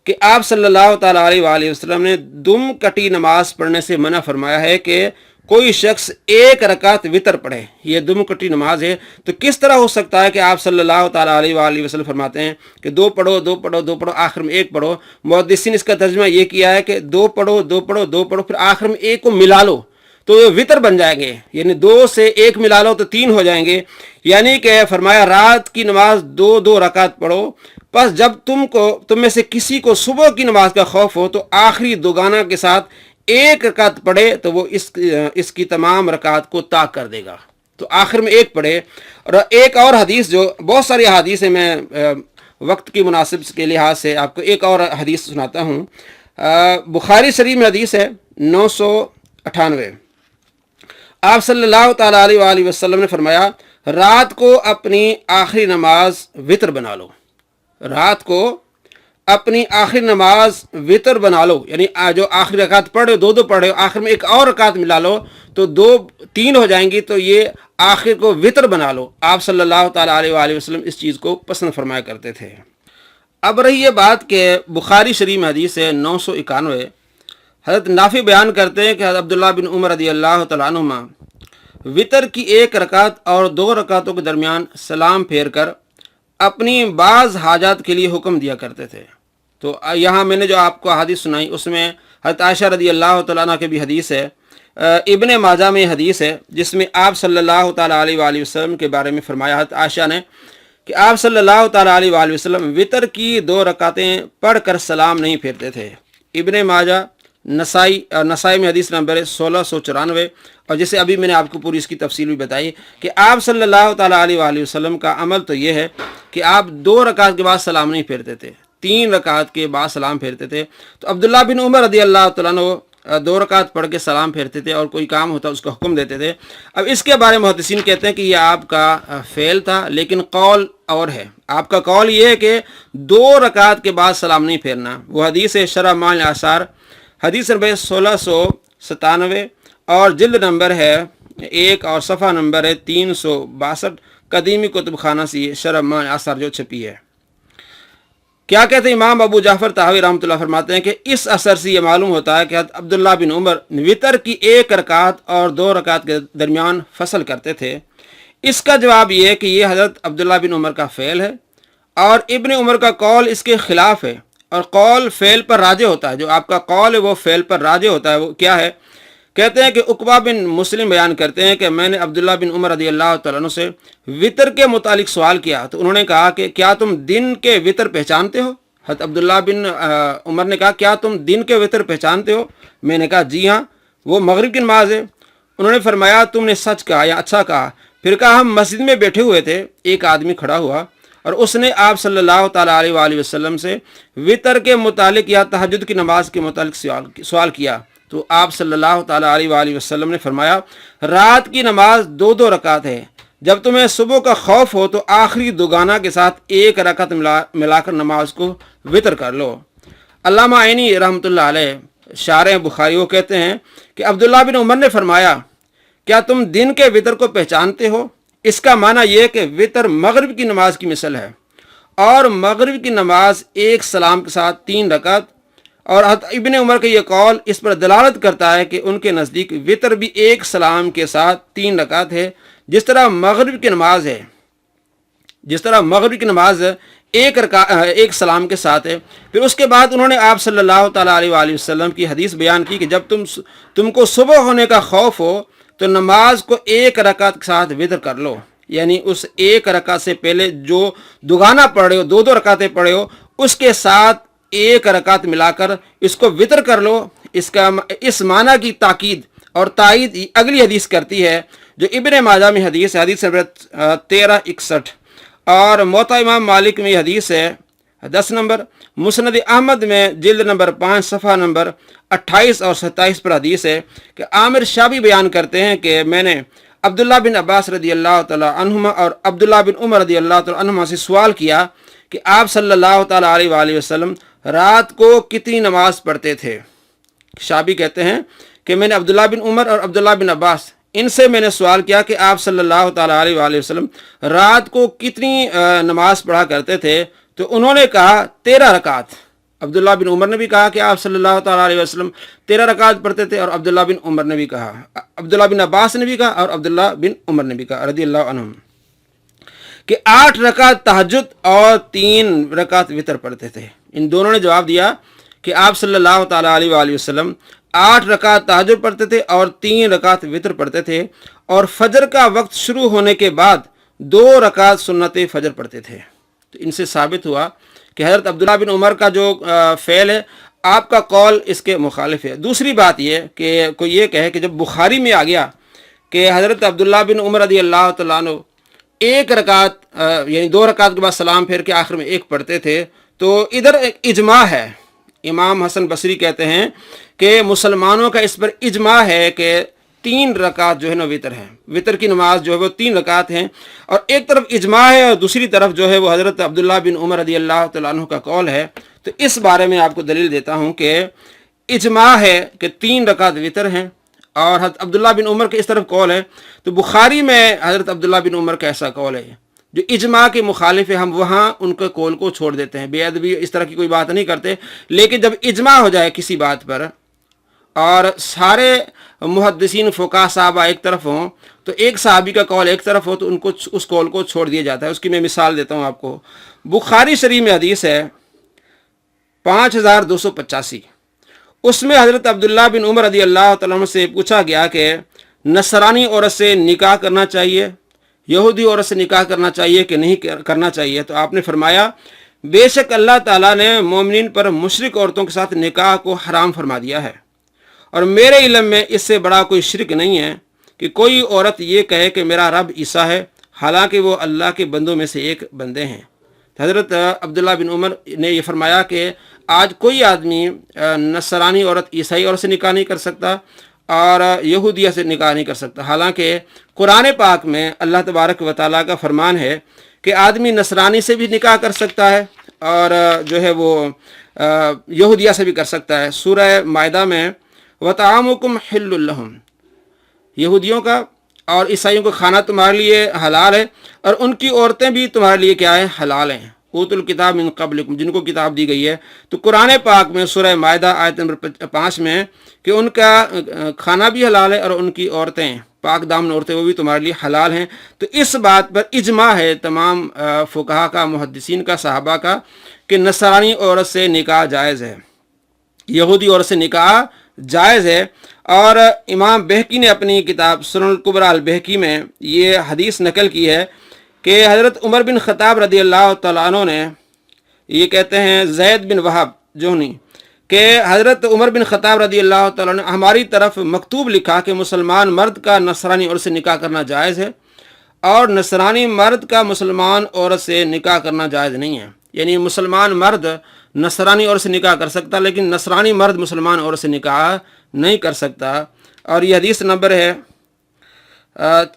کہ آپ صلی اللہ تعالیٰ علیہ وآلہ وسلم نے دم کٹی نماز پڑھنے سے منع فرمایا ہے کہ کوئی شخص ایک رکعت وطر پڑھے۔ یہ دم کٹی نماز ہے، تو کس طرح ہو سکتا ہے کہ آپ صلی اللہ تعالیٰ علیہ وآلہ وسلم فرماتے ہیں کہ دو پڑھو دو پڑھو دو پڑھو آخر میں ایک پڑھو؟ محدثین نے اس کا ترجمہ یہ کیا ہے کہ دو پڑھو دو پڑھو دو پڑھو پھر آخر میں ایک کو ملا لو تو یہ وطر بن جائیں گے، یعنی دو سے ایک ملا لو تو تین ہو جائیں گے۔ یعنی کہ فرمایا رات کی نماز دو دو رکعت پڑھو، پس جب تم میں سے کسی کو صبح کی نماز کا خوف ہو تو آخری دوگانہ کے ساتھ ایک رکعت پڑھے تو وہ اس کی تمام رکعت کو طاق کر دے گا، تو آخر میں ایک پڑھے۔ اور ایک اور حدیث، جو بہت ساری حدیث ہیں، میں وقت کی مناسب کے لحاظ سے آپ کو ایک اور حدیث سناتا ہوں۔ بخاری شریف میں حدیث ہے 998، آپ صلی اللہ تعالیٰ علیہ وآلہ وسلم نے فرمایا رات کو اپنی آخری نماز وطر بنا لو، رات کو اپنی آخری نماز وطر بنا لو، یعنی جو آخری رکعت پڑھے دو دو پڑھے آخر میں ایک اور رکعت ملا لو تو دو تین ہو جائیں گی، تو یہ آخر کو وطر بنا لو۔ آپ صلی اللہ تعالیٰ علیہ وآلہ وسلم اس چیز کو پسند فرمایا کرتے تھے۔ اب رہی یہ بات کہ بخاری شریف میں حدیث ہے 991، حضرت نافع بیان کرتے ہیں کہ حضرت عبداللہ بن عمر رضی اللہ تعالیٰ عنہما وطر کی ایک رکعت اور دو رکعتوں کے درمیان سلام پھیر کر اپنی بعض حاجات کے لیے حکم دیا کرتے تھے۔ تو یہاں میں نے جو آپ کو حدیث سنائی اس میں حضرت عائشہ رضی اللہ تعالیٰ عنہ کی بھی حدیث ہے، ابن ماجہ میں حدیث ہے جس میں آپ صلی اللہ تعالیٰ علیہ وآلہ وسلم کے بارے میں فرمایا حضرت عائشہ نے کہ آپ صلی اللہ تعالیٰ علیہ وآلہ وسلم وطر کی دو رکعتیں پڑھ کر سلام نہیں پھیرتے تھے۔ ابن ماجہ، نسائی میں حدیث نمبر 1694، اور جیسے ابھی میں نے آپ کو پوری اس کی تفصیل بھی بتائی کہ آپ صلی اللہ تعالیٰ علیہ وآلہ وسلم کا عمل تو یہ ہے کہ آپ دو رکعت کے بعد سلام نہیں پھیرتے تھے، تین رکعت کے بعد سلام پھیرتے تھے۔ تو عبداللہ بن عمر رضی اللہ تعالیٰ عنہ دو رکعت پڑھ کے سلام پھیرتے تھے اور کوئی کام ہوتا اس کا حکم دیتے تھے۔ اب اس کے بارے میں محدثین کہتے ہیں کہ یہ آپ کا فعل تھا، لیکن قول اور ہے۔ آپ کا قول یہ ہے کہ دو رکعت کے بعد سلام نہیں پھیرنا۔ وہ حدیث ہے شرح معانی الاثار، حدیث نمبر 1697 اور جلد نمبر ہے 1 اور صفحہ نمبر ہے 362، قدیمی کتب خانہ سے شرح معانی الاثار جو چھپی ہے۔ کیا کہتے ہیں امام ابو جعفر طحاوی رحمۃ اللہ فرماتے ہیں کہ اس اثر سے یہ معلوم ہوتا ہے کہ حضرت عبداللہ بن عمر وطر کی ایک رکعت اور دو رکعت کے درمیان فصل کرتے تھے۔ اس کا جواب یہ ہے کہ یہ حضرت عبداللہ بن عمر کا فعل ہے اور ابن عمر کا قول اس کے خلاف ہے، اور قول فعل پر راجع ہوتا ہے۔ جو آپ کا قول ہے وہ فعل پر راجع ہوتا ہے۔ وہ کیا ہے؟ کہتے ہیں کہ عقبہ بن مسلم بیان کرتے ہیں کہ میں نے عبداللہ بن عمر رضی اللہ تعالیٰ عنہ سے وطر کے متعلق سوال کیا تو انہوں نے کہا کہ کیا تم دن کے وطر پہچانتے ہو؟ حضرت عبداللہ بن عمر نے کہا کیا تم دن کے وطر پہچانتے ہو؟ میں نے کہا جی ہاں، وہ مغرب کی نماز ہے۔ انہوں نے فرمایا تم نے سچ کہا یا اچھا کہا۔ پھر کہا ہم مسجد میں بیٹھے ہوئے تھے، ایک آدمی کھڑا ہوا اور اس نے آپ صلی اللہ تعالیٰ علیہ وآلہ وسلم سے وطر کے متعلق یا تہجد کی نماز کے متعلق سوال کیا تو آپ صلی اللہ تعالیٰ علیہ وآلہ وسلم نے فرمایا رات کی نماز دو دو رکعت ہے، جب تمہیں صبح کا خوف ہو تو آخری دوگانہ کے ساتھ ایک رکعت ملا کر نماز کو وطر کر لو۔ علامہ عینی رحمۃ اللہ علیہ شارح بخاری وہ کہتے ہیں کہ عبداللہ بن عمر نے فرمایا کیا تم دن کے وطر کو پہچانتے ہو؟ اس کا معنی یہ کہ وطر مغرب کی نماز کی مثل ہے، اور مغرب کی نماز ایک سلام کے ساتھ تین رکعت، اور ابن عمر کا یہ قول اس پر دلالت کرتا ہے کہ ان کے نزدیک وطر بھی ایک سلام کے ساتھ تین رکعت ہے، جس طرح مغرب کی نماز ہے، جس طرح مغرب کی نماز ایک سلام کے ساتھ ہے۔ پھر اس کے بعد انہوں نے آپ صلی اللہ تعالیٰ علیہ وآلہ وسلم کی حدیث بیان کی کہ جب تم کو صبح ہونے کا خوف ہو تو نماز کو ایک رکعت کے ساتھ وطر کر لو، یعنی اس ایک رکعت سے پہلے جو دوگانہ پڑھے ہو، دو دو رکعتیں پڑھے ہو، اس کے ساتھ ایک رکعت ملا کر اس کو وطر کر لو۔ اس معنی کی تاکید اور تائید اگلی حدیث کرتی ہے جو ابن ماجہ میں حدیث ہے، حدیث نمبر 1361، اور موطا امام مالک میں حدیث ہے 10 نمبر، مسند احمد میں جلد نمبر 5 صفحہ نمبر 28 اور 27 پر حدیث ہے کہ عامر شابی بیان کرتے ہیں کہ میں نے عبداللہ بن عباس رضی اللہ تعالیٰ عنہما اور عبداللہ بن عمر رضی اللہ تعالیٰ عنہما سے سوال کیا کہ آپ صلی اللہ تعالیٰ علیہ وآلہ وسلم رات کو کتنی نماز پڑھتے تھے؟ شابی کہتے ہیں کہ میں نے عبداللہ بن عمر اور عبداللہ بن عباس ان سے میں نے سوال کیا کہ آپ صلی اللہ تعالیٰ علیہ وآلہ وسلم رات کو کتنی نماز پڑھا کرتے تھے، تو انہوں نے کہا 13 رکعت۔ عبداللہ بن عمر نے بھی کہا کہ آپ صلی اللہ تعالیٰ علیہ وسلم 13 رکعت پڑھتے تھے، اور عبداللہ بن عمر نے بھی کہا، عبداللہ بن عباس نے بھی کہا، اور عبداللہ بن عمر نے بھی کہا رضی اللہ عنہم، کہ 8 رکعت تہجد اور 3 رکعت وتر پڑھتے تھے۔ ان دونوں نے جواب دیا کہ آپ صلی اللہ تعالیٰ علیہ وآلہ وسلم 8 رکعت تہجد پڑھتے تھے اور 3 رکعت وتر پڑھتے تے، اور فجر کا وقت شروع ہونے کے بعد 2 رکعت سنت فجر پڑھتے تھے۔ تو ان سے ثابت ہوا کہ حضرت عبداللہ بن عمر کا جو فعل ہے، آپ کا قول اس کے مخالف ہے۔ دوسری بات یہ کہ کوئی یہ کہے کہ جب بخاری میں آ گیا کہ حضرت عبداللہ بن عمر رضی اللہ تعالیٰ عنہ 1 رکعت یعنی 2 رکعت کے بعد سلام پھیر کے آخر میں 1 پڑھتے تھے، تو ادھر ایک اجماع ہے۔ امام حسن بصری کہتے ہیں کہ مسلمانوں کا اس پر اجماع ہے کہ 3 رکعت جو ہے نا وتر ہے، وتر کی نماز جو ہے وہ 3 رکعت ہیں، اور ایک طرف اجماع ہے اور دوسری طرف جو ہے وہ حضرت عبداللہ بن عمر رضی اللہ تعالیٰ عنہ کا قول ہے۔ تو اس بارے میں آپ کو دلیل دیتا ہوں کہ اجماع ہے کہ 3 رکعت وتر ہیں، اور حضرت عبداللہ بن عمر کے اس طرف قول ہے، تو بخاری میں حضرت عبداللہ بن عمر کا ایسا قول ہے جو اجماع کے مخالف ہے، ہم وہاں ان کے قول کو چھوڑ دیتے ہیں، بے ادبی اس طرح کی کوئی بات نہیں کرتے۔ لیکن جب اجماع ہو جائے کسی بات پر اور سارے محدثین فقہاء صحابہ ایک طرف ہوں، تو ایک صحابی کا قول ایک طرف ہو تو ان کو اس قول کو چھوڑ دیا جاتا ہے۔ اس کی میں مثال دیتا ہوں آپ کو۔ بخاری شریف میں حدیث ہے 5285، اس میں حضرت عبداللہ بن عمر رضی اللہ تعالیٰ عنہ سے پوچھا گیا کہ نصرانی عورت سے نکاح کرنا چاہیے، یہودی عورت سے نکاح کرنا چاہیے کہ نہیں کرنا چاہیے؟ تو آپ نے فرمایا بے شک اللہ تعالیٰ نے مومنین پر مشرک عورتوں کے ساتھ نکاح کو حرام فرما دیا ہے، اور میرے علم میں اس سے بڑا کوئی شرک نہیں ہے کہ کوئی عورت یہ کہے کہ میرا رب عیسیٰ ہے، حالانکہ وہ اللہ کے بندوں میں سے ایک بندے ہیں۔ حضرت عبداللہ بن عمر نے یہ فرمایا کہ آج کوئی آدمی نصرانی عورت عیسائی عورت سے نکاح نہیں کر سکتا اور یہودیہ سے نکاح نہیں کر سکتا، حالانکہ قرآن پاک میں اللہ تبارک و تعالیٰ کا فرمان ہے کہ آدمی نصرانی سے بھی نکاح کر سکتا ہے اور جو ہے وہ یہودیہ سے بھی کر سکتا ہے۔ سورہ مائدہ میں وَطَعَامُكُمْ حِلٌّ لَّهُمْ، یہودیوں کا اور عیسائیوں کا کھانا تمہارے لیے حلال ہے، اور ان کی عورتیں بھی تمہارے لیے کیا ہے؟ حلال ہیں۔ اوت الکتاب من قبلکم، جن کو کتاب دی گئی ہے۔ تو قرآن پاک میں سورہ مائدہ آیت نمبر 5 میں کہ ان کا کھانا بھی حلال ہے اور ان کی عورتیں پاک دامن عورتیں وہ بھی تمہارے لیے حلال ہیں۔ تو اس بات پر اجماع ہے تمام فقہا کا، محدثین کا، صحابہ کا، کہ نصرانی عورت سے نکاح جائز ہے، یہودی عورت سے نکاح جائز ہے۔ اور امام بہقی نے اپنی کتاب سنن الکبریٰ البہقی میں یہ حدیث نقل کی ہے کہ حضرت عمر بن خطاب رضی اللہ تعالیٰ عنہ نے، یہ کہتے ہیں زید بن وہب جوہنی، کہ حضرت عمر بن خطاب رضی اللہ تعالیٰ نے ہماری طرف مکتوب لکھا کہ مسلمان مرد کا نصرانی عورت سے نکاح کرنا جائز ہے، اور نصرانی مرد کا مسلمان عورت سے نکاح کرنا جائز نہیں ہے۔ یعنی مسلمان مرد نصرانی عورت سے نکاح کر سکتا، لیکن نصرانی مرد مسلمان عورت سے نکاح نہیں کر سکتا۔ اور یہ حدیث نمبر ہے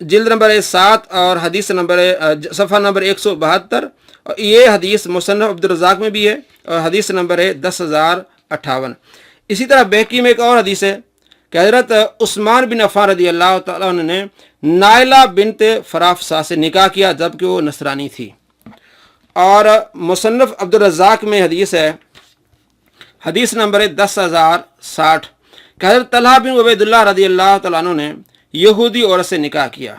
جلد نمبر 7 اور حدیث نمبر صفحہ نمبر 172، اور یہ حدیث مصنف عبدالرزاق میں بھی ہے، اور حدیث نمبر ہے 10,058۔ اسی طرح بہقی میں ایک اور حدیث ہے کہ حضرت عثمان بن عفان رضی اللہ تعالیٰ عنہ نے نائلہ بنت فرافسا سے نکاح کیا جبکہ وہ نصرانی تھی۔ اور مصنف عبدالرزاق میں حدیث ہے، حدیث نمبر 10,060، کہ حضرت طلحہ بن عبید اللہ رضی اللہ تعالیٰ عنہ نے یہودی عورت سے نکاح کیا۔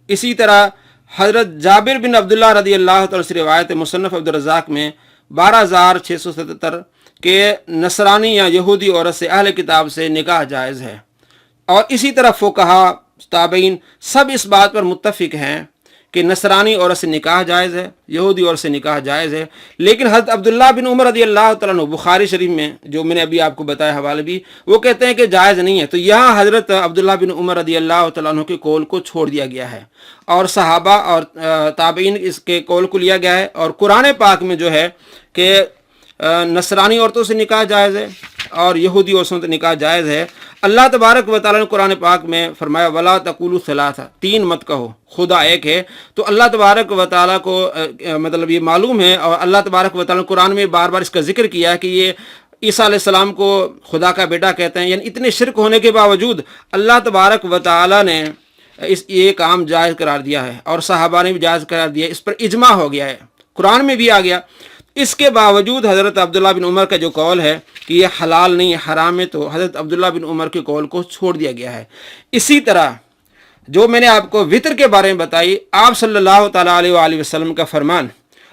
اسی طرح حضرت جابر بن عبداللہ رضی اللہ تعالیٰ سے روایت مصنف عبدالرزاق میں 12,677 کہ نصرانی یا یہودی عورت سے اہل کتاب سے نکاح جائز ہے۔ اور اسی طرح فقہا، تابعین سب اس بات پر متفق ہیں کہ نصرانی عورت سے نکاح جائز ہے، یہودی عورت سے نکاح جائز ہے۔ لیکن حضرت عبداللہ بن عمر رضی اللہ تعالیٰ عنہ بخاری شریف میں جو میں نے ابھی آپ کو بتایا حوالے بھی، وہ کہتے ہیں کہ جائز نہیں ہے۔ تو یہاں حضرت عبداللہ بن عمر رضی اللہ تعالیٰ عنہ کے قول کو چھوڑ دیا گیا ہے، اور صحابہ اور تابعین اس کے قول کو لیا گیا ہے۔ اور قرآن پاک میں جو ہے کہ نصرانی عورتوں سے نکاح جائز ہے اور یہودی عورتوں سے نکاح جائز ہے۔ اللہ تبارک و تعالیٰ نے قرآن پاک میں فرمایا وَلَا تَقُولُوا ثَلَاثَ، 3 مت کہو، خدا ایک ہے۔ تو اللہ تبارک و تعالیٰ کو مطلب یہ معلوم ہے، اور اللہ تبارک و تعالیٰ نے قرآن میں بار بار اس کا ذکر کیا ہے کہ یہ عیسیٰ علیہ السلام کو خدا کا بیٹا کہتے ہیں۔ یعنی اتنے شرک ہونے کے باوجود اللہ تبارک و تعالیٰ نے इस ये काम जायज़ करार दिया है और सहाबा ने भी जायज़ करार दिया, इस पर इजमा हो गया है, कुरान में भी आ गया। इसके बावजूद हज़रत अब्दुल्ला बिन उमर का जो कौल है कि ये हलाल नहीं हराम है, तो हज़रत अब्दुल्ला बिन उमर के कौल को छोड़ दिया गया है। इसी तरह जो मैंने आपको वितर के बारे में बताई, आप सल्लल्लाहु ताला अलैहि वसल्लम का फरमान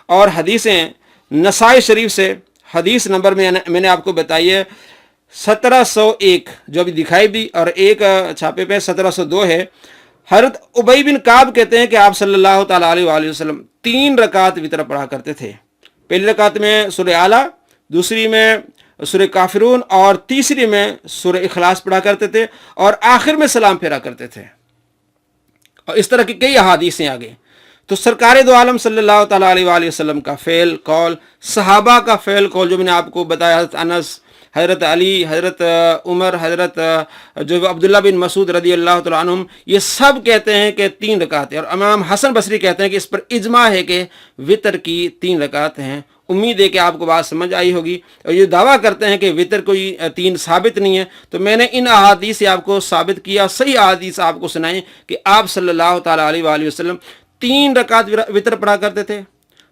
और हदीसें नसाई शरीफ से हदीस नंबर में मैंने आपको बताई है 1701 जो अभी दिखाई दी, और एक छापे पे 1702 है। हज़रत उबई बिन काब कहते हैं कि आप सल्लल्लाहु ताला अलैहि वसल्लम 3 रकात वितर पढ़ा करते थे। पहली रकात में सूरह आला, दूसरी में सूरह काफिरून और तीसरी में सूरह इखलास पढ़ा करते थे और आखिर में सलाम फेरा करते थे। और इस तरह की कई अहादीसें आ गई। तो सरकार दो आलम सल्लल्लाहु ताला अलैहि वसल्लम का फ़ेल कौल, सहाबा का फ़ेल कौल जो मैंने आपको बताया, हज़रत अनस, हज़रत अली, हज़रत उमर, हज़रत जो अब्दुल्ला बिन मसूद रदी अल्लाह तआला अन्हुम, ये सब कहते हैं कि 3 रकात है। और इमाम हसन बसरी कहते हैं कि इस पर इजमा है कि वितर की 3 रकात हैं। उम्मीद है कि आपको बात समझ आई होगी। और ये दावा करते हैं कि वितर कोई 3 साबित नहीं है, तो मैंने इन अहादीस से आपको साबित किया, सही अहादीस आपको सुनाई कि आप सल्लल्लाहु ताला अलैहि वसल्लम 3 रकात वितर पढ़ा करते थे।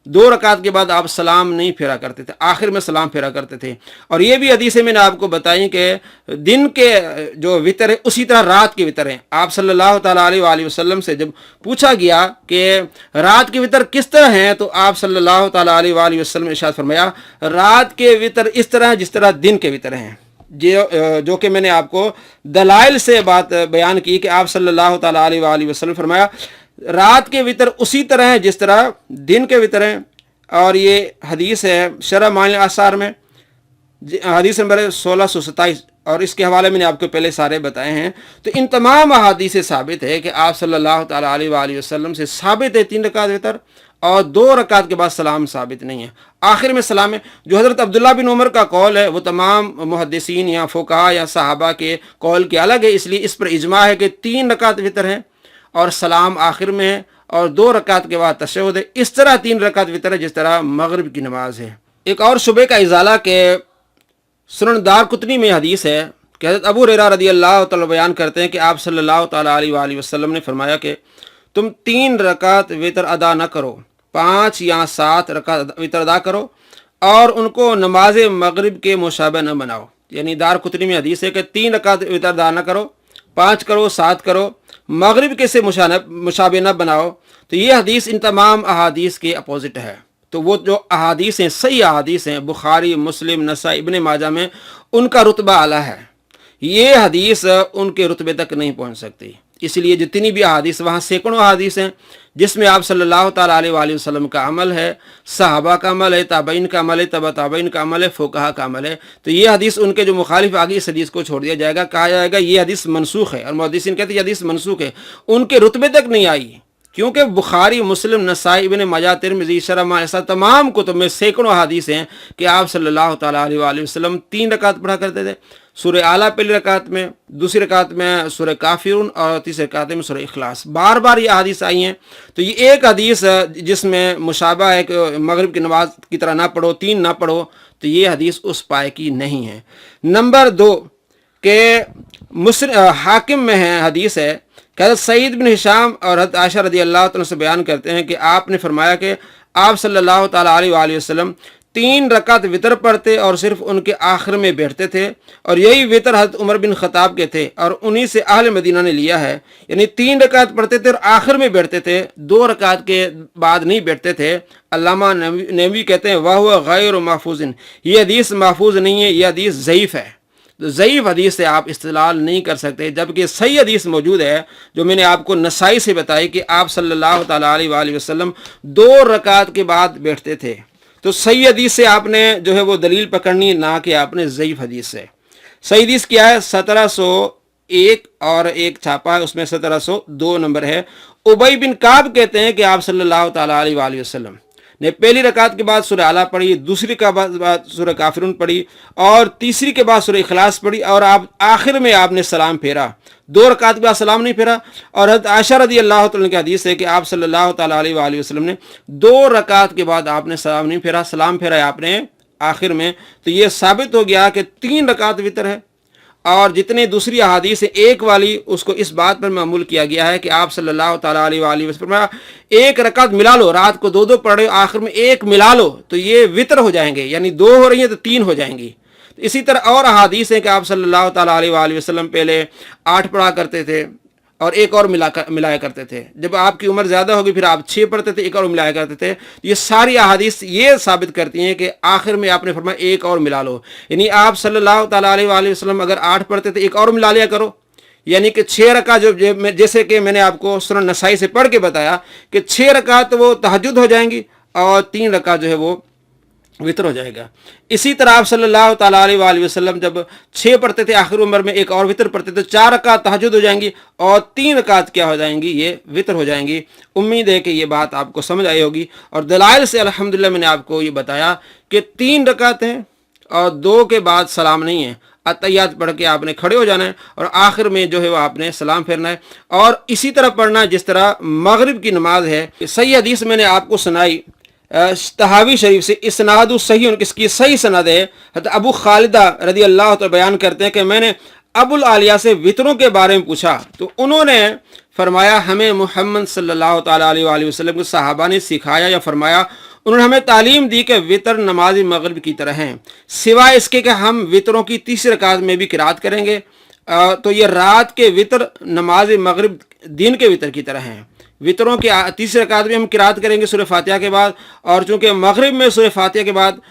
2 रकात के बाद आप सलाम नहीं फेरा करते थे, आखिर में सलाम फेरा करते थे। और ये भी हदीसें मैंने आपको बताई कि दिन के जो वितर है उसी तरह रात के वितर हैं। आप सल्लल्लाहु ताला अलैहि वसल्लम से जब पूछा गया कि रात के वितर किस तरह हैं, तो आप सल्लल्लाहु ताला अलैहि वसल्लम ने इरशाद फरमाया, रात के वितर इस तरह जिस तरह दिन के वितर हैं। जो कि मैंने आपको दलाइल से बात बयान की कि आप सल्लल्लाहु ताला अलैहि वसल्लम फरमाया रात के वितर उसी तरह है जिस तरह दिन के वितर हैं। और ये हदीस है शरह मानिल आसार में, हदीस नंबर 1627, और इसके हवाले मैंने आपको पहले सारे बताए हैं। तो इन तमाम अहादीस से साबित है कि आप सल्लल्लाहु ताला अलैहि वसल्लम से साबित है 3 रकात वितर, और 2 रकात के बाद सलाम साबित नहीं है, आखिर में सलाम है। जो हज़रत अब्दुल्ला बिन उमर का कौल है वो तमाम मुहद्दिसीन या फ़ुक़हा या सहाबा के कौल के अलग है, इसलिए इस पर इजमा है कि 3 रकात वितर हैं और सलाम आखिर में है, और 2 रकात के बाद तशहुद है। इस तरह 3 रकात वितर है जिस तरह मगरिब की नमाज है। एक और शुबे का इजाला के सुनन दारक़ुतनी में हदीस है कि हज़रत अबू हुरैरा रज़ी अल्लाह तआला बयान करते हैं कि आप सल्लल्लाहु ताला अलैहि वसल्लम ने फरमाया कि तुम 3 रकात वितर अदा न करो, 5 या 7 रकात वितर अदा करो और उनको नमाज मगरिब के मुशाबह न बनाओ। यानी दारक़ुतनी में हदीस है कि 3 रकात वितर अदा न करो, 5 करो, 7 करो, मगरिब के से मुशाबे न बनाओ। तो ये हदीस इन तमाम अहादीस के अपोजिट है। तो वो जो अहादीस हैं, सही अहादीस हैं, बुखारी, मुस्लिम, नसाई, इब्ने माजा में उनका रुतबा आला है, ये हदीस उनके रुतबे तक नहीं पहुंच सकती। इसलिए जितनी भी अहादीस, वहाँ सैकड़ों अहादीस हैं जिसमें आप सल्लल्लाहु ताला अलैहि वसल्लम का अमल है, सहाबा का अमल है, ताबईन का अमल है, तबा ताबईन का अमल है, फ़ुक़हा का अमल है। तो ये हदीस उनके जो मुखालिफ आगे इस हदीस को छोड़ दिया जाएगा, कहा जाएगा ये हदीस मनसूख है, और मुहद्दिसीन कहते हैं ये हदीस मनसूख है, उनके रुतबे तक नहीं आई। क्योंकि बुखारी, मुस्लिम, नसाई, इब्ने माजा, तिरमिज़ी, शरह ऐसा तमाम कुतुब में सैकड़ों हदीस हैं कि आप सल्लल्लाहु ताला अलैहि वसल्लम 3 रकात पढ़ा करते थे। सूरह आला पहली रकात में, दूसरी रकात में सूरह काफिरून और तीसरी रकात में सूरह इखलास। बार बार ये हदीस आई हैं। तो ये एक हदीस जिसमें मुशाबा है कि मगरिब की नमाज की तरह ना पढ़ो, 3 ना पढ़ो, तो ये हदीस उस पाए की नहीं है। नंबर 2 के हाकिम में है हदीस है कि हज़रत सईद बिन हिशाम और हज़रत आयशा रज़ी अल्लाह तआला से बयान करते हैं कि आपने फरमाया कि आप सल्लल्लाहु ताला अलैहि वसल्लम 3 रकात वितर पढ़ते और सिर्फ उनके आखिर में बैठते थे, और यही वितर हज़रत उमर बिन ख़त्ताब के थे और उन्हीं से अहले मदीना ने लिया है। यानी 3 रकात पढ़ते थे और आखिर में बैठते थे, 2 रकात के बाद नहीं बैठते थे। अल्लामा नबवी कहते हैं वह हुआ गैर महफूज़िन, ये हदीस महफूज नहीं है, ये हदीस ज़ईफ़ है। तो ज़ईफ़ हदीस से आप इस्तेलाल नहीं कर सकते, जबकि सही हदीस मौजूद है जो मैंने आपको नसाई से बताई कि आप सल्लल्लाहु ताला अलैहि वसल्लम 2 रकात के बाद बैठते थे। तो सही हदीस से आपने जो है वो दलील पकड़नी, ना कि आपने ज़ईफ़ हदीस से। सही हदीस क्या है? 1701 और एक छापा है उसमें 1702 नंबर है। उबई बिन काब कहते हैं कि आप सल्लल्लाहु ताला अलैहि वसल्लम ने पहली रकात के बाद सूरह आला पढ़ी, दूसरी के बाद सूरह काफिरून पढ़ी और तीसरी के बाद सूरह इखलास पढ़ी, और आप आखिर में आपने सलाम फेरा। 2 रकात के बाद सलाम नहीं फेरा। और हज़रत आयशा रज़ी अल्लाह तआला की हदीस है कि आप सल्लल्लाहु ताला अलैहि वसल्लम ने 2 रकात के बाद आपने सलाम नहीं फेरा, सलाम फेरा है आपने आखिर में। तो ये साबित हो गया कि 3 रकात वितर है اور जितने दूसरी अहादीस है एक वाली उसको इस बात पर मामूल किया गया है कि आप सल्लल्लाहु ताला अलैहि वसल्लम एक रकात मिला लो, रात को 2 2 पढ़े, आखिर में एक मिला लो तो ये वितर हो जाएंगे, यानी 2 हो रही हैं तो 3 हो जाएंगी। तो इसी तरह और अहादीस है कि आप सल्लल्लाहु ताला अलैहि वसल्लम पहले 8 पढ़ा करते थे और एक और मिलाया करते थे। जब आपकी उम्र ज़्यादा होगी फिर आप 6 पढ़ते थे, एक और मिलाया करते थे। ये सारी अहादीस ये साबित करती हैं कि आखिर में आपने फरमाया एक और मिला लो, यानी आप सल्लल्लाहु ताला अलैहि वसल्लम अगर 8 पढ़ते थे एक और मिला लिया करो, यानी कि 6 रकात जैसे कि मैंने आपको सुनन नसाई से पढ़ के बताया कि 6 रकात वो तहज्जुद हो जाएंगी और 3 रकात जो है वो वितर हो जाएगा। इसी तरह आप सल्लल्लाहु ताला अलैहि वसल्लम जब 6 पढ़ते थे आखिर उम्र में एक और वितर पढ़ते थे, 4 रकात तहज्जुद हो जाएंगी और 3 रकात क्या हो जाएंगी, ये वितर हो जाएंगी। उम्मीद है कि ये बात आपको समझ आई होगी और दलाइल से अल्हम्दुलिल्लाह मैंने आपको ये बताया कि 3 रकात हैं और 2 के बाद सलाम नहीं है, अतहियात पढ़ के आपने खड़े हो जाना है और आखिर में जो है वो आपने सलाम फेरना है और इसी तरह पढ़ना है जिस तरह मगरिब की नमाज है। सही हदीस मैंने आपको सुनाई तहावी शरीफ से, इसनादु सही, इसकी सही सनद है। अबू खालिदा रदी अल्लाह तो बयान करते हैं कि मैंने अबुल आलिया से वितरों के बारे में पूछा तो उन्होंने फरमाया हमें मोहम्मद सल्लल्लाहु ताला अलैहि वसल्लम के सहाबा ने सिखाया या फरमाया, उन्होंने हमें तालीम दी कि वितर नमाज मगरिब की तरह हैं, सिवाय इसके कि हम वितरों की तीसरी रकात में भी किरात करेंगे। तो ये रात के वितर नमाज मगरिब दिन के वितर की तरह हैं। वितरों की तीसरी रकात में हम किरात करेंगे सूरह फातिहा के बाद, और चूंकि मगरिब में सूरह फातिहा के बाद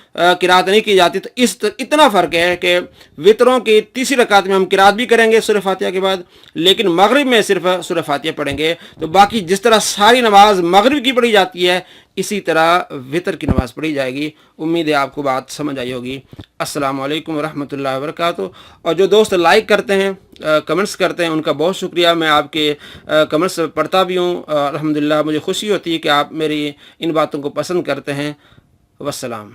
किरात नहीं की जाती तो इतना फ़र्क है कि वितरों की तीसरी रकात में हम किरात भी करेंगे सूरह फातिहा के बाद, लेकिन मगरिब में सिर्फ सूरह फातिहा पढ़ेंगे। तो बाकी जिस तरह सारी नमाज मगरिब की पढ़ी जाती है इसी तरह वितर की नमाज़ पढ़ी जाएगी। उम्मीद है आपको बात समझ आई होगी। अस्सलामु अलैकुम वरहमतुल्लाहि वबरकातुहू। और जो दोस्त लाइक करते हैं, कमेंट्स करते हैं, उनका बहुत शुक्रिया। मैं आपके कमेंट्स पढ़ता भी हूँ, अल्हम्दुलिल्लाह मुझे खुशी होती है कि आप मेरी इन बातों को पसंद करते हैं। वस्सलाम।